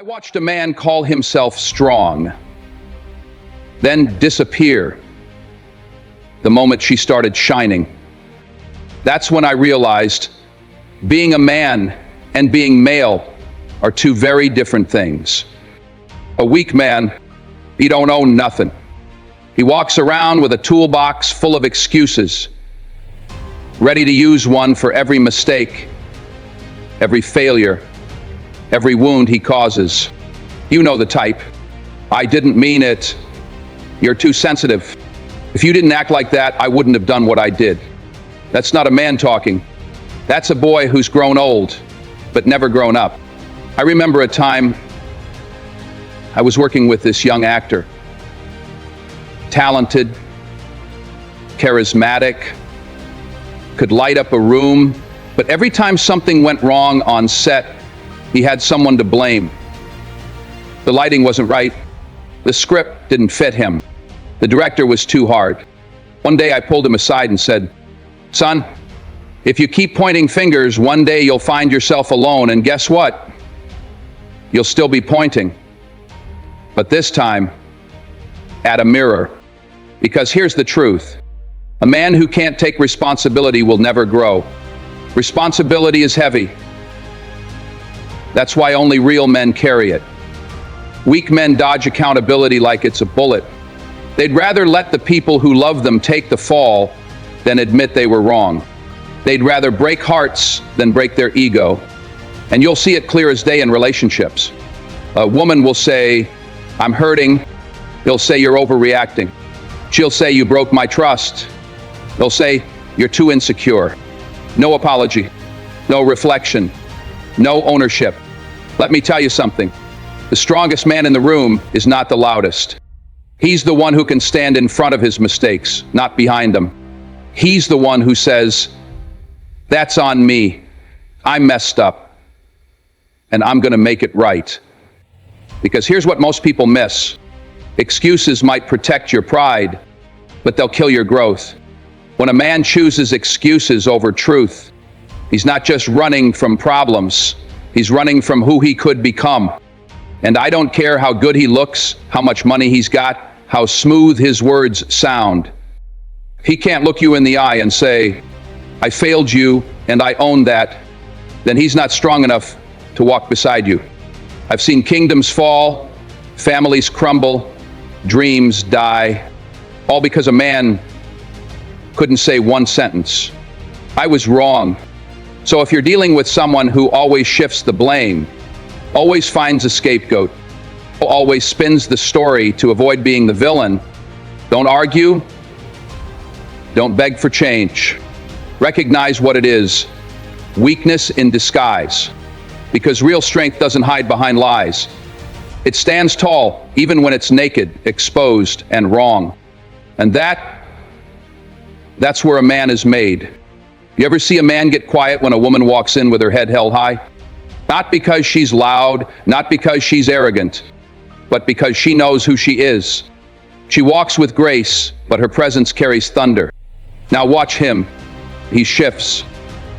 watched a man call himself strong, then disappear the moment she started shining. That's when I realized being a man and being male are two very different things. A weak man, he don't own nothing. He walks around with a toolbox full of excuses, ready to use one for every mistake, every failure, every wound he causes. You know the type. I didn't mean it. You're too sensitive. If you didn't act like that, I wouldn't have done what I did. That's not a man talking. That's a boy who's grown old, but never grown up. I remember a time I was working with this young actor. Talented, charismatic, could light up a room, but every time something went wrong on set, he had someone to blame. The lighting wasn't right. The script didn't fit him. The director was too hard. One day I pulled him aside and said, "Son, if you keep pointing fingers, one day you'll find yourself alone, and guess what? You'll still be pointing. But this time, at a mirror. Because here's the truth. A man who can't take responsibility will never grow. Responsibility is heavy. That's why only real men carry it. Weak men dodge accountability like it's a bullet. They'd rather let the people who love them take the fall than admit they were wrong. They'd rather break hearts than break their ego. And you'll see it clear as day in relationships. A woman will say, "I'm hurting." He'll say, "You're overreacting." She'll say, "You broke my trust." They'll say, "You're too insecure." No apology, no reflection, no ownership. Let me tell you something. The strongest man in the room is not the loudest. He's the one who can stand in front of his mistakes, not behind them. He's the one who says, "That's on me. I messed up, and I'm going to make it right." Because here's what most people miss. Excuses might protect your pride, but they'll kill your growth. When a man chooses excuses over truth, he's not just running from problems, he's running from who he could become. And I don't care how good he looks, how much money he's got, how smooth his words sound. If he can't look you in the eye and say, "I failed you and I own that," then he's not strong enough to walk beside you. I've seen kingdoms fall, families crumble, dreams die, all because a man couldn't say one sentence. "I was wrong." So if you're dealing with someone who always shifts the blame, always finds a scapegoat, always spins the story to avoid being the villain, don't argue, don't beg for change. Recognize what it is, weakness in disguise, because real strength doesn't hide behind lies. It stands tall, even when it's naked, exposed, and wrong. And that's where a man is made. You ever see a man get quiet when a woman walks in with her head held high? Not because she's loud, not because she's arrogant, but because she knows who she is. She walks with grace, but her presence carries thunder. Now watch him. He shifts.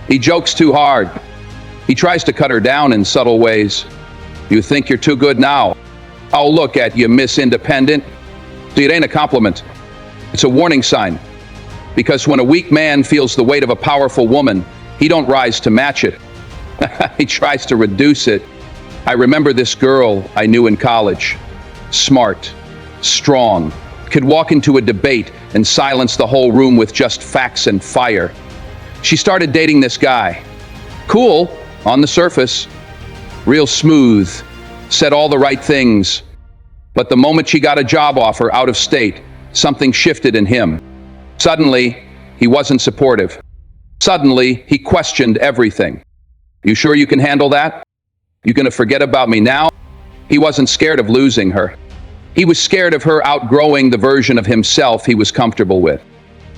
He jokes too hard. He tries to cut her down in subtle ways. "You think you're too good now? Oh, look at you, Miss Independent." See, it ain't a compliment. It's a warning sign. Because when a weak man feels the weight of a powerful woman, he don't rise to match it. He tries to reduce it. I remember this girl I knew in college. Smart, strong, could walk into a debate and silence the whole room with just facts and fire. She started dating this guy. Cool, on the surface, real smooth, said all the right things. But the moment she got a job offer out of state, something shifted in him. Suddenly, he wasn't supportive. Suddenly, he questioned everything. "You sure you can handle that? You gonna forget about me now?" He wasn't scared of losing her. He was scared of her outgrowing the version of himself he was comfortable with.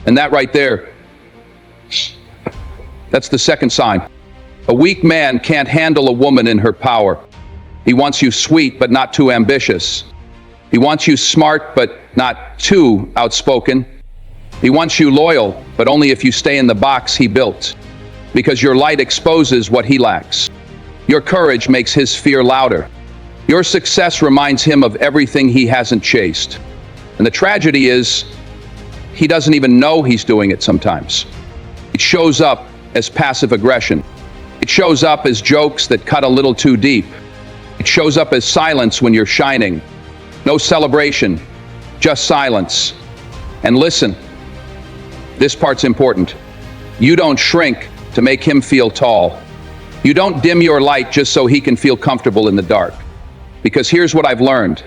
And that right there, that's the second sign. A weak man can't handle a woman in her power. He wants you sweet, but not too ambitious. He wants you smart, but not too outspoken. He wants you loyal, but only if you stay in the box he built. Because your light exposes what he lacks. Your courage makes his fear louder. Your success reminds him of everything he hasn't chased. And the tragedy is, he doesn't even know he's doing it sometimes. It shows up as passive aggression. It shows up as jokes that cut a little too deep. It shows up as silence when you're shining. No celebration, just silence. And listen, this part's important. You don't shrink to make him feel tall. You don't dim your light just so he can feel comfortable in the dark. Because here's what I've learned.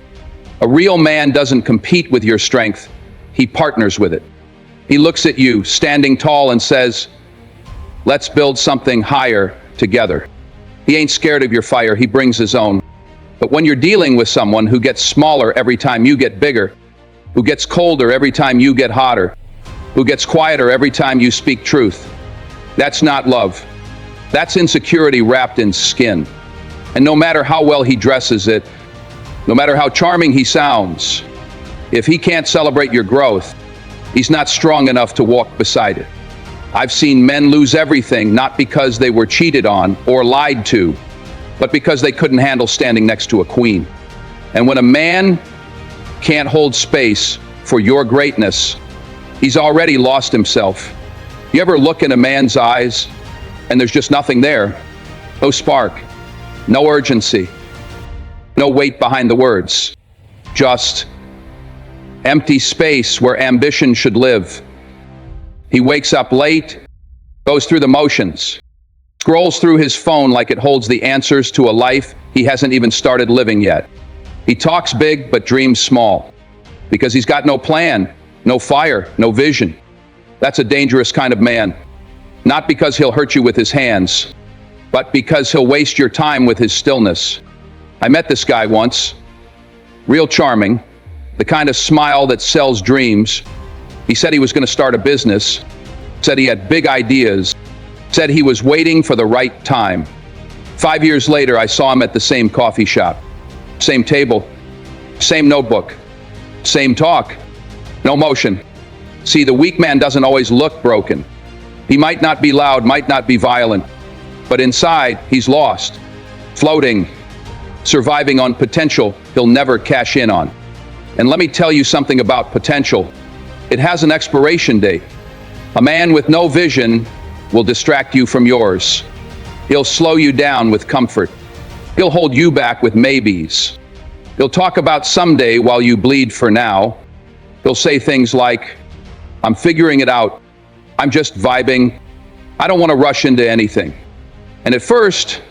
A real man doesn't compete with your strength, he partners with it. He looks at you, standing tall, and says, let's build something higher together. He ain't scared of your fire, he brings his own. But when you're dealing with someone who gets smaller every time you get bigger, who gets colder every time you get hotter, who gets quieter every time you speak truth, that's not love. That's insecurity wrapped in skin. And no matter how well he dresses it, no matter how charming he sounds, if he can't celebrate your growth, he's not strong enough to walk beside it. I've seen men lose everything, not because they were cheated on or lied to, but because they couldn't handle standing next to a queen. And when a man can't hold space for your greatness, he's already lost himself. You ever look in a man's eyes and there's just nothing there? No spark, no urgency, no weight behind the words. Just empty space where ambition should live. He wakes up late, goes through the motions, scrolls through his phone like it holds the answers to a life he hasn't even started living yet. He talks big but dreams small because he's got no plan, no fire, no vision. That's a dangerous kind of man. Not because he'll hurt you with his hands, but because he'll waste your time with his stillness. I met this guy once, real charming, the kind of smile that sells dreams. He said he was going to start a business, said he had big ideas, said he was waiting for the right time. 5 years later, I saw him at the same coffee shop, same table, same notebook, same talk, no motion. See, the weak man doesn't always look broken. He might not be loud, might not be violent, but inside, he's lost, floating, surviving on potential he'll never cash in on. And let me tell you something about potential. It has an expiration date. A man with no vision will distract you from yours. He'll slow you down with comfort. He'll hold you back with maybes. He'll talk about someday while you bleed for now. He'll say things like, I'm figuring it out. I'm just vibing. I don't want to rush into anything. And at first,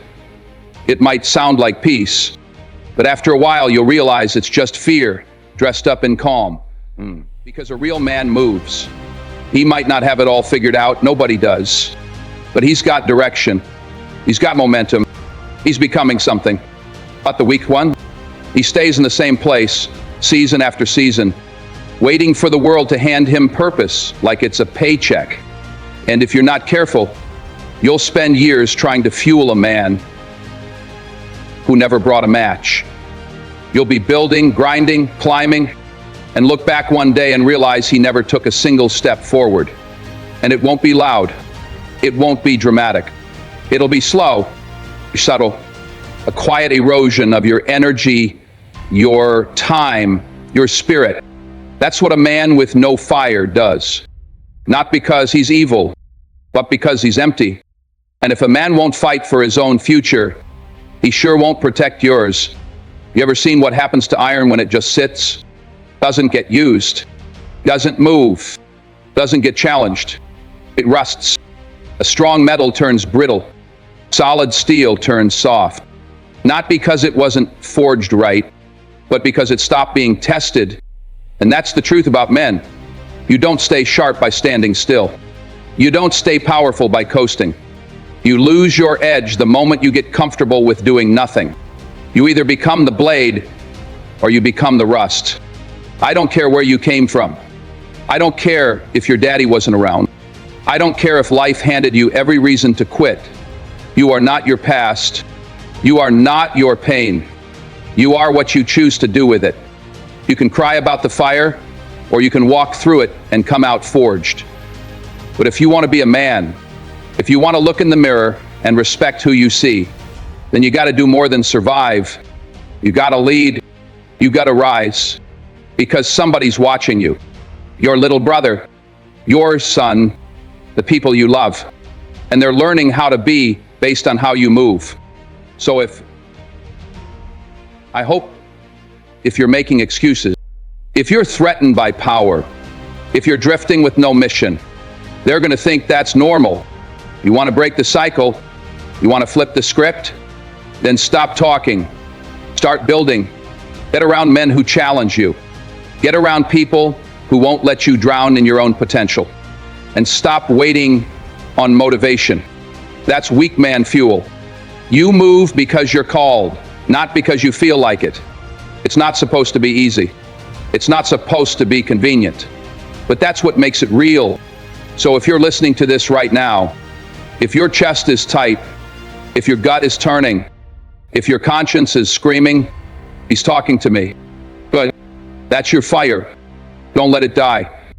it might sound like peace, but after a while, you'll realize it's just fear dressed up in calm. Because a real man moves. He might not have it all figured out, nobody does, but he's got direction, he's got momentum, he's becoming something. But the weak one, he stays in the same place, season after season, waiting for the world to hand him purpose like it's a paycheck. And if you're not careful, you'll spend years trying to fuel a man who never brought a match. You'll be building, grinding, climbing, and look back one day and realize he never took a single step forward. And it won't be loud. It won't be dramatic. It'll be slow, subtle, a quiet erosion of your energy, your time, your spirit. That's what a man with no fire does. Not because he's evil, but because he's empty. And if a man won't fight for his own future, he sure won't protect yours. You ever seen what happens to iron when it just sits? Doesn't get used, doesn't move, doesn't get challenged. It rusts. A strong metal turns brittle. Solid steel turns soft. Not because it wasn't forged right, but because it stopped being tested. And that's the truth about men. You don't stay sharp by standing still. You don't stay powerful by coasting. You lose your edge the moment you get comfortable with doing nothing. You either become the blade or you become the rust. I don't care where you came from. I don't care if your daddy wasn't around. I don't care if life handed you every reason to quit. You are not your past. You are not your pain. You are what you choose to do with it. You can cry about the fire, or you can walk through it and come out forged. But if you want to be a man, if you want to look in the mirror and respect who you see, then you got to do more than survive. You gotta lead. You gotta rise. Because somebody's watching you. Your little brother, your son, the people you love. And they're learning how to be based on how you move. So I hope if you're making excuses, if you're threatened by power, if you're drifting with no mission, they're going to think that's normal. You want to break the cycle? You want to flip the script? Then stop talking. Start building. Get around men who challenge you. Get around people who won't let you drown in your own potential. And stop waiting on motivation. That's weak man fuel. You move because you're called, not because you feel like it. It's not supposed to be easy. It's not supposed to be convenient. But that's what makes it real. So if you're listening to this right now, if your chest is tight, if your gut is turning, if your conscience is screaming, he's talking to me. But that's your fire. Don't let it die.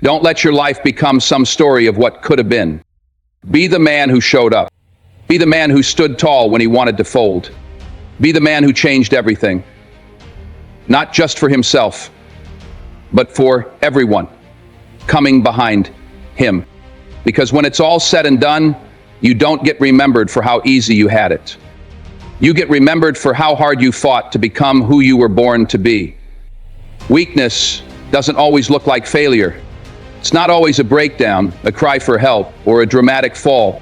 Don't let your life become some story of what could have been. Be the man who showed up. Be the man who stood tall when he wanted to fold. Be the man who changed everything. Not just for himself, but for everyone coming behind him. Because when it's all said and done, you don't get remembered for how easy you had it. You get remembered for how hard you fought to become who you were born to be. Weakness doesn't always look like failure. It's not always a breakdown, a cry for help, or a dramatic fall.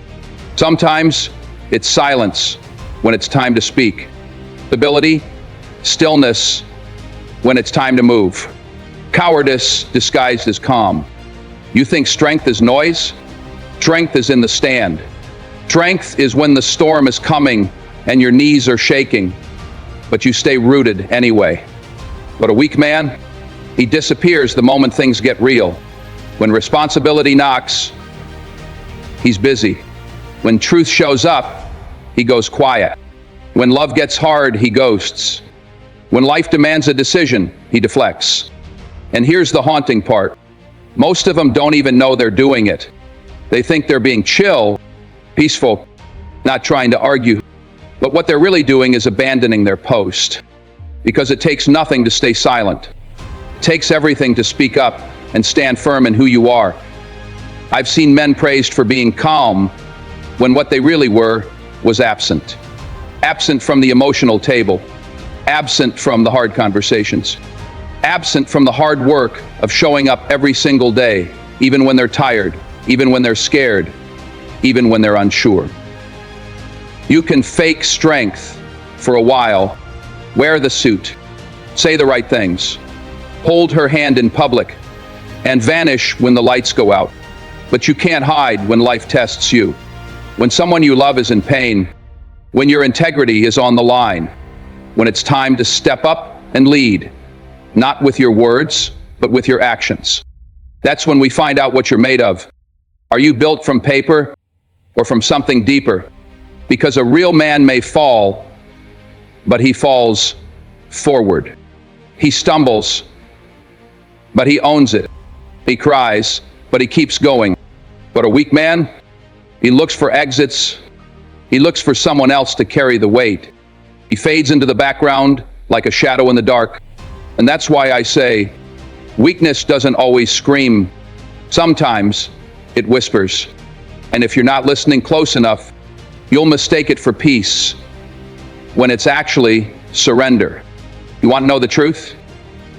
Sometimes it's silence when it's time to speak. Stability, stillness when it's time to move. Cowardice disguised as calm. You think strength is noise? Strength is in the stand. Strength is when the storm is coming and your knees are shaking, but you stay rooted anyway. But a weak man, he disappears the moment things get real. When responsibility knocks, he's busy. When truth shows up, he goes quiet. When love gets hard, he ghosts. When life demands a decision, he deflects. And here's the haunting part. Most of them don't even know they're doing it. They think they're being chill, peaceful, not trying to argue. But what they're really doing is abandoning their post. Because it takes nothing to stay silent. It takes everything to speak up and stand firm in who you are. I've seen men praised for being calm when what they really were was absent. Absent from the emotional table. Absent from the hard conversations. Absent from the hard work of showing up every single day, even when they're tired, even when they're scared, even when they're unsure. You can fake strength for a while, wear the suit, say the right things, hold her hand in public, and vanish when the lights go out. But you can't hide when life tests you. When someone you love is in pain, when your integrity is on the line, when it's time to step up and lead, not with your words, but with your actions. That's when we find out what you're made of. Are you built from paper or from something deeper? Because a real man may fall, but he falls forward. He stumbles, but he owns it. He cries, but he keeps going. But a weak man, he looks for exits. He looks for someone else to carry the weight. He fades into the background like a shadow in the dark. And that's why I say, weakness doesn't always scream. Sometimes it whispers. And if you're not listening close enough, you'll mistake it for peace when it's actually surrender. You want to know the truth?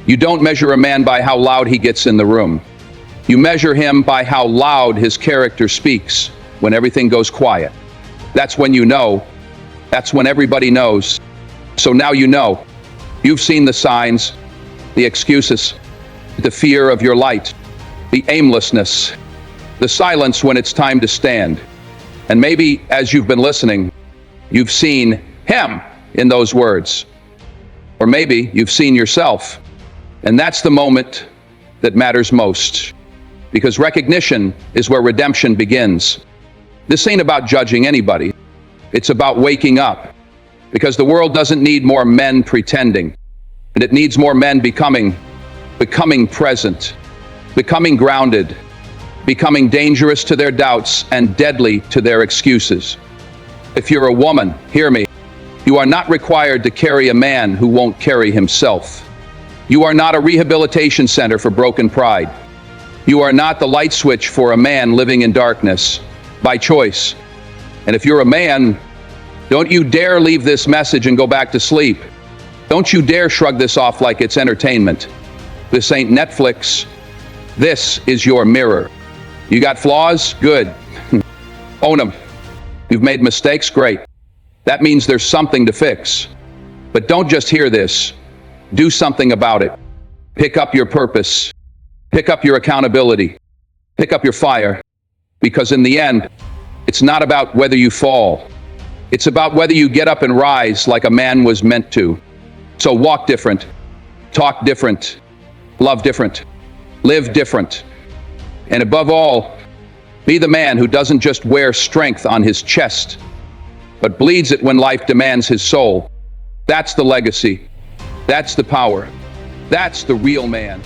You don't measure a man by how loud he gets in the room. You measure him by how loud his character speaks when everything goes quiet. That's when you know. That's when everybody knows. So now you know. You've seen the signs, the excuses, the fear of your light, the aimlessness, the silence when it's time to stand. And maybe as you've been listening, you've seen him in those words. Or maybe you've seen yourself. And that's the moment that matters most. Because recognition is where redemption begins. This ain't about judging anybody. It's about waking up. Because the world doesn't need more men pretending. And it needs more men becoming present, becoming grounded, becoming dangerous to their doubts and deadly to their excuses. If you're a woman, hear me. You are not required to carry a man who won't carry himself. You are not a rehabilitation center for broken pride. You are not the light switch for a man living in darkness by choice. And if you're a man, don't you dare leave this message and go back to sleep. Don't you dare shrug this off like it's entertainment. This ain't Netflix. This is your mirror. You got flaws? Good. Own them. You've made mistakes? Great. That means there's something to fix. But don't just hear this. Do something about it. Pick up your purpose. Pick up your accountability. Pick up your fire. Because in the end, it's not about whether you fall. It's about whether you get up and rise like a man was meant to. So walk different. Talk different. Love different. Live different. And above all, be the man who doesn't just wear strength on his chest, but bleeds it when life demands his soul. That's the legacy. That's the power. That's the real man.